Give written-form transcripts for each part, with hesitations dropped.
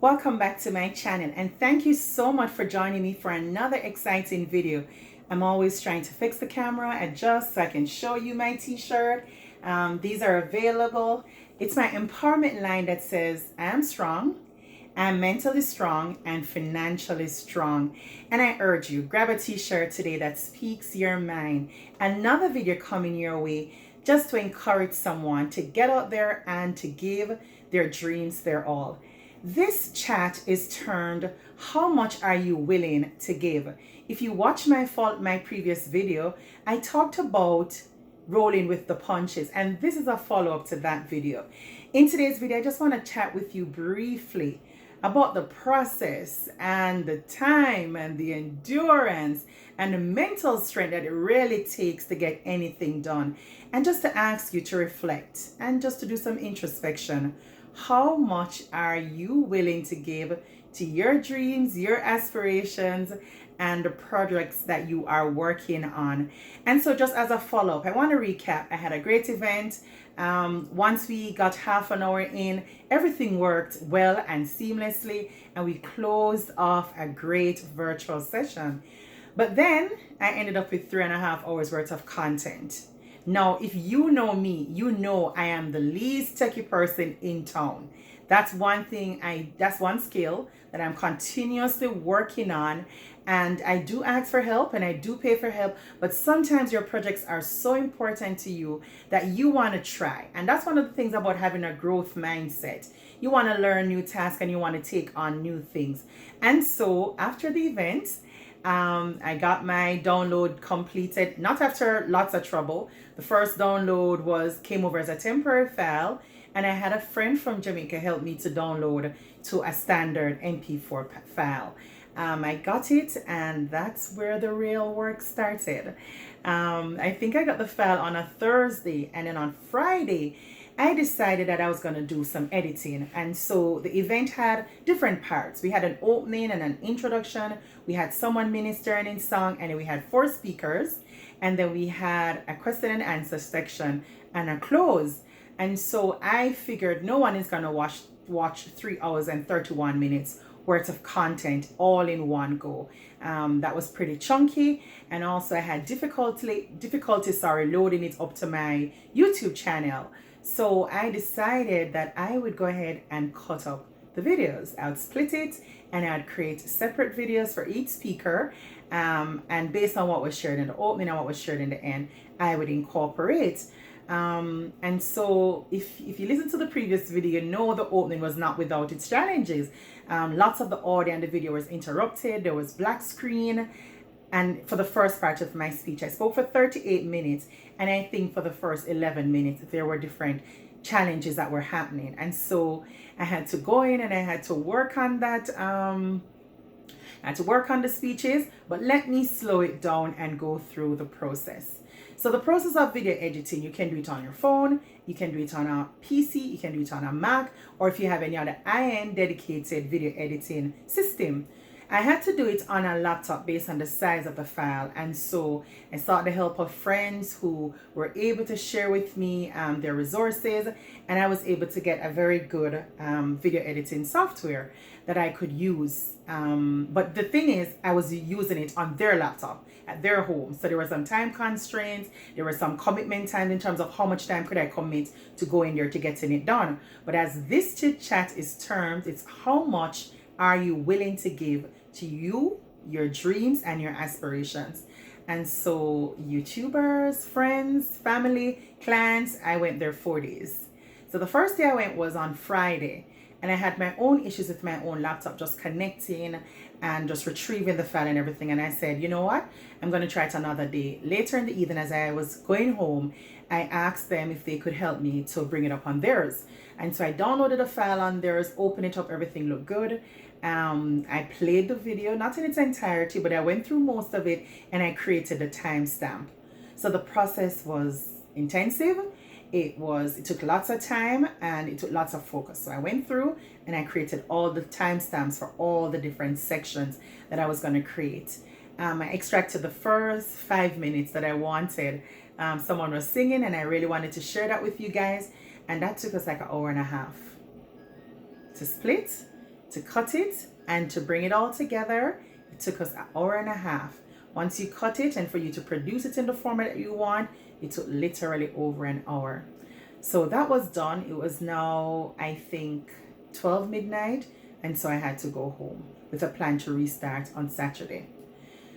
Welcome back to my channel, and thank you so much for joining me for another exciting video. I'm always trying to fix the camera, adjust so I can show you my t-shirt. These are available. It's my empowerment line that says I'm strong, I'm mentally strong, and financially strong. And I urge you, grab a t-shirt today that speaks your mind. Another video coming your way just to encourage someone to get out there and to give their dreams their all. This chat is termed, how much are you willing to give? If you watch my previous video, I talked about rolling with the punches, and this is a follow-up to that video. In today's video, I just want to chat with you briefly about the process and the time and the endurance and the mental strength that it really takes to get anything done, and just to ask you to reflect and just to do some introspection. How much are you willing to give to your dreams, your aspirations, and the projects that you are working on? And so just as a follow-up, I want to recap. I had a great event. Once we got half an hour in, everything worked well and seamlessly, and we closed off a great virtual session. But then I ended up with 3.5 hours worth of content. Now, if you know me, you know I am the least techie person in town. That's one skill that I'm continuously working on. And I do ask for help and I do pay for help, but sometimes your projects are so important to you that you want to try. And that's one of the things about having a growth mindset. You want to learn new tasks and you want to take on new things. And so after the event, I got my download completed, not after lots of trouble. The first download came over as a temporary file, and I had a friend from Jamaica help me to download to a standard MP4 file. I got it, and that's where the real work started. I think I got the file on a Thursday, and then on Friday, I decided that I was going to do some editing. And so the event had different parts. We had an opening and an introduction. We had someone ministering in song, and then we had 4 speakers. And then we had a question and answer section and a close. And so I figured no one is going to watch 3 hours and 31 minutes worth of content all in one go. That was pretty chunky. And also I had difficulty loading it up to my YouTube channel. So I decided that I would go ahead and cut up the videos. I would split it and I'd create separate videos for each speaker. And based on what was shared in the opening and what was shared in the end, I would incorporate. And so if you listen to the previous video, you know the opening was not without its challenges. Lots of the audio and the video was interrupted. There was black screen. And for the first part of my speech, I spoke for 38 minutes. And I think for the first 11 minutes, there were different challenges that were happening. And so I had to go in and I had to work on that. I had to work on the speeches, but let me slow it down and go through the process. So the process of video editing, you can do it on your phone, you can do it on a PC, you can do it on a Mac, or if you have any other high-end dedicated video editing system. I had to do it on a laptop based on the size of the file, and so I sought the help of friends who were able to share with me their resources, and I was able to get a very good video editing software that I could use. But the thing is, I was using it on their laptop at their home, so there were some time constraints, there were some commitment time in terms of how much time could I commit to go in there to getting it done. But as this chit chat is termed, it's how much are you willing to give to you, your dreams, and your aspirations? And so YouTubers, friends, family, clients, I went there 4 days. So the first day I went was on Friday, and I had my own issues with my own laptop, just connecting and just retrieving the file and everything. And I said, you know what? I'm going to try it another day. Later in the evening, as I was going home, I asked them if they could help me to bring it up on theirs. And so I downloaded a file on theirs, opened it up, everything looked good. I played the video, not in its entirety, but I went through most of it and I created a timestamp. So the process was intensive. It took lots of time and it took lots of focus. So I went through and I created all the timestamps for all the different sections that I was going to create. I extracted the first 5 minutes that I wanted. Someone was singing and I really wanted to share that with you guys. And that took us like 1.5 hours to split, To cut it and to bring it all together, it took us an hour and a half. Once you cut it and for you to produce it in the format that you want, it took literally over an hour. So that was done. It was now, I think, 12 midnight. And so I had to go home with a plan to restart on Saturday.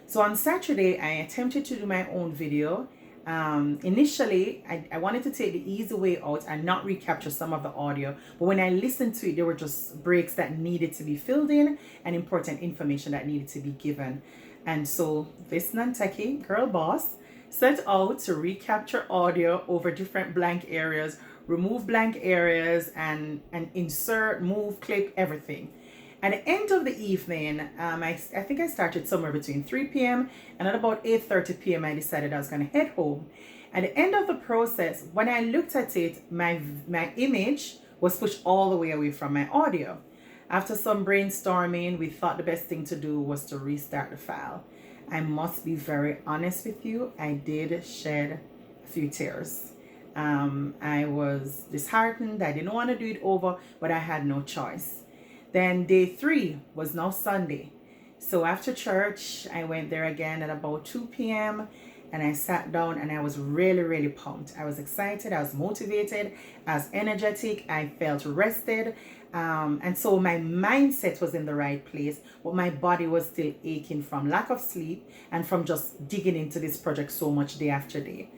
So on Saturday, I attempted to do my own video. Initially, I wanted to take the easy way out and not recapture some of the audio. But when I listened to it, there were just breaks that needed to be filled in and important information that needed to be given. And so this non-techie girl boss set out to recapture audio over different blank areas, remove blank areas, and insert, move, clip, everything. At the end of the evening, I think I started somewhere between 3 p.m. and at about 8:30 p.m. I decided I was going to head home. At the end of the process, when I looked at it, my image was pushed all the way away from my audio. After some brainstorming, we thought the best thing to do was to restart the file. I must be very honest with you, I did shed a few tears. I was disheartened. I didn't want to do it over, but I had no choice. Then day 3 was now Sunday. So after church, I went there again at about 2 p.m. and I sat down and I was really, really pumped. I was excited. I was motivated. I was energetic. I felt rested. And so my mindset was in the right place, but my body was still aching from lack of sleep and from just digging into this project so much day after day.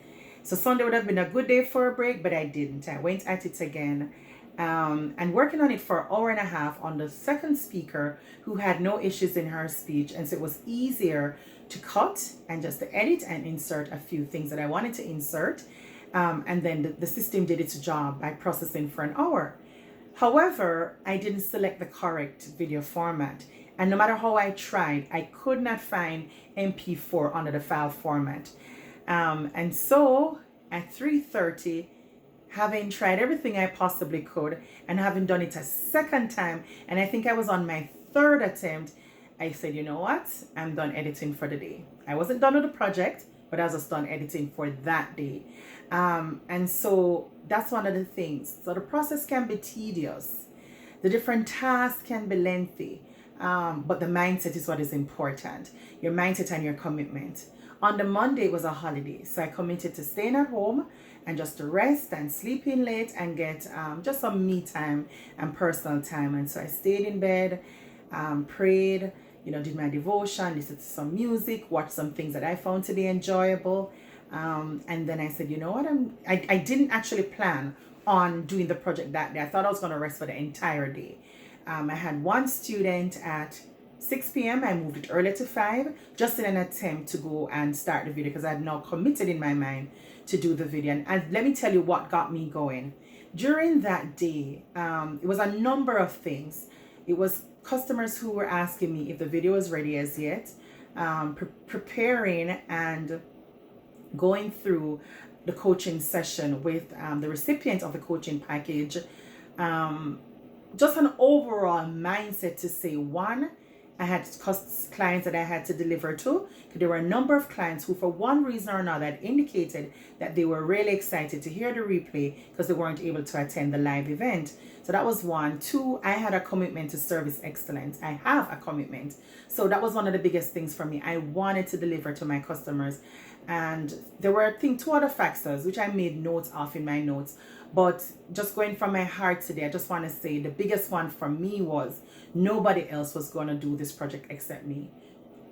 So Sunday would have been a good day for a break, but I didn't. I went at it again. And working on it for an hour and a half on the second speaker who had no issues in her speech. And so it was easier to cut and just to edit and insert a few things that I wanted to insert. And then the system did its job by processing for an hour. However, I didn't select the correct video format. And no matter how I tried, I could not find MP4 under the file format. And so at 3:30, having tried everything I possibly could and having done it a second time, and I think I was on my third attempt, I said, you know what? I'm done editing for the day. I wasn't done with the project, but I was just done editing for that day. And so that's one of the things. So the process can be tedious. The different tasks can be lengthy, but the mindset is what is important. Your mindset and your commitment. On the Monday, it was a holiday, so I committed to staying at home and just to rest and sleep in late and get just some me time and personal time. And so I stayed in bed, prayed, did my devotion, listened to some music, watched some things that I found to be enjoyable. And then I said, you know what, I didn't actually plan on doing the project that day. I thought I was going to rest for the entire day. I had one student at 6 p.m. I moved it earlier to 5, just in an attempt to go and start the video because I had now committed in my mind to do the video. And let me tell you what got me going. During that day, it was a number of things. It was customers who were asking me if the video was ready as yet, preparing and going through the coaching session with the recipient of the coaching package. Just an overall mindset to say, one, I had clients that I had to deliver to. There were a number of clients who, for one reason or another, had indicated that they were really excited to hear the replay because they weren't able to attend the live event. So that was one. Two, I had a commitment to service excellence. I have a commitment. So that was one of the biggest things for me. I wanted to deliver to my customers. And there were, I think, 2 other factors, which I made notes of in my notes. But just going from my heart today, I just want to say the biggest one for me was nobody else was going to do this project except me.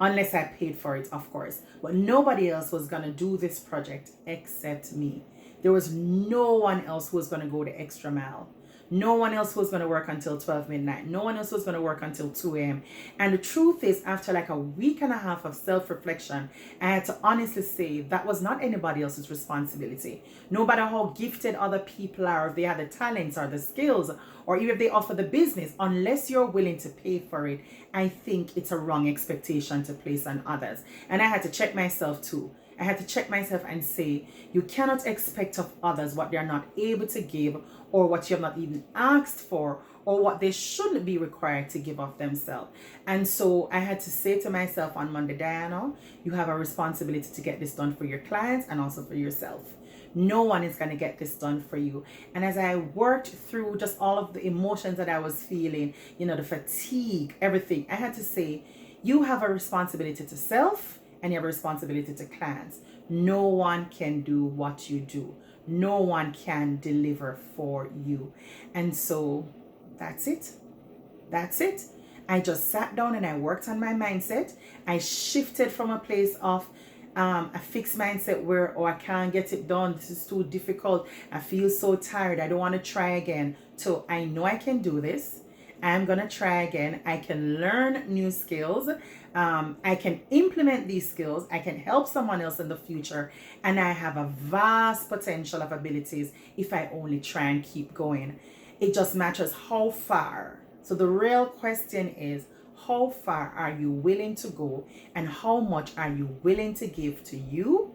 Unless I paid for it, of course. But nobody else was going to do this project except me. There was no one else who was going to go the extra mile. No one else was going to work until 12 midnight. No one else was going to work until 2 a.m. And the truth is, after like a week and a half of self-reflection, I had to honestly say that was not anybody else's responsibility. No matter how gifted other people are, if they have the talents or the skills, or even if they offer the business, unless you're willing to pay for it, I think it's a wrong expectation to place on others. And I had to check myself too. I had to check myself and say, you cannot expect of others what they're not able to give, or what you have not even asked for, or what they shouldn't be required to give of themselves. And so I had to say to myself on Monday, Diana, you have a responsibility to get this done for your clients and also for yourself. No one is going to get this done for you. And as I worked through just all of the emotions that I was feeling, the fatigue, everything, I had to say, you have a responsibility to self and you have a responsibility to clients. No one can do what you do. No one can deliver for you. And so that's it. That's it. I just sat down and I worked on my mindset. I shifted from a place of a fixed mindset where, oh, I can't get it done. This is too difficult. I feel so tired. I don't want to try again. So I know I can do this. I'm going to try again. I can learn new skills. I can implement these skills. I can help someone else in the future. And I have a vast potential of abilities if I only try and keep going. It just matters how far. So the real question is, how far are you willing to go and how much are you willing to give to you,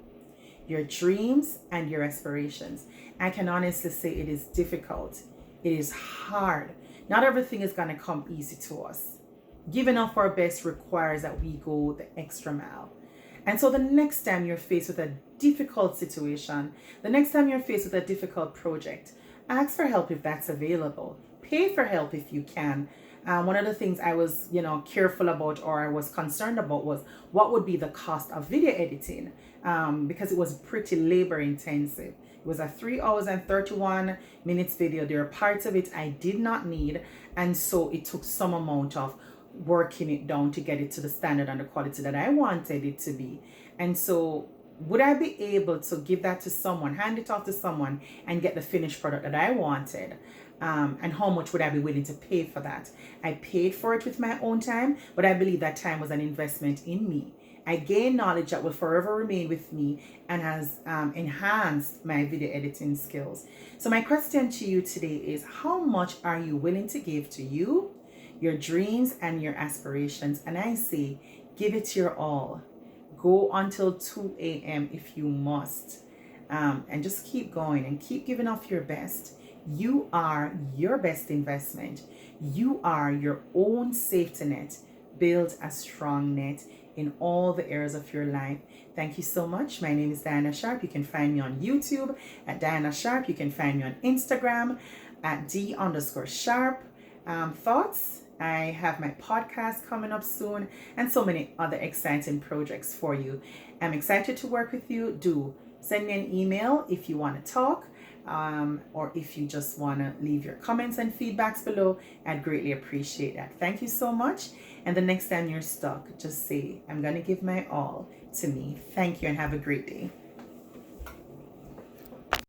your dreams, and your aspirations? I can honestly say it is difficult. It is hard. Not everything is going to come easy to us. Giving up our best requires that we go the extra mile. And so the next time you're faced with a difficult situation, the next time you're faced with a difficult project, ask for help if that's available. Pay for help if you can. One of the things I was, careful about or I was concerned about was what would be the cost of video editing, because it was pretty labor intensive. It was a 3 hours and 31 minutes video. There are parts of it I did not need. And so it took some amount of working it down to get it to the standard and the quality that I wanted it to be. And so would I be able to give that to someone, hand it off to someone and get the finished product that I wanted? And how much would I be willing to pay for that? I paid for it with my own time, but I believe that time was an investment in me. I gained knowledge that will forever remain with me and has enhanced my video editing skills. So my question to you today is, how much are you willing to give to you, your dreams, and your aspirations? And I say, give it your all. Go until 2 a.m. if you must. And just keep going and keep giving off your best. You are your best investment. You are your own safety net. Build a strong net in all the areas of your life. Thank you so much. My name is Diana Sharp. You can find me on YouTube at Diana Sharp. You can find me on Instagram at D_Sharp. Thoughts. I have my podcast coming up soon and so many other exciting projects for you. I'm excited to work with you. Do send me an email if you want to talk. Or if you just want to leave your comments and feedbacks below, I'd greatly appreciate that. Thank you so much. And the next time you're stuck, just say, I'm going to give my all to me. Thank you and have a great day.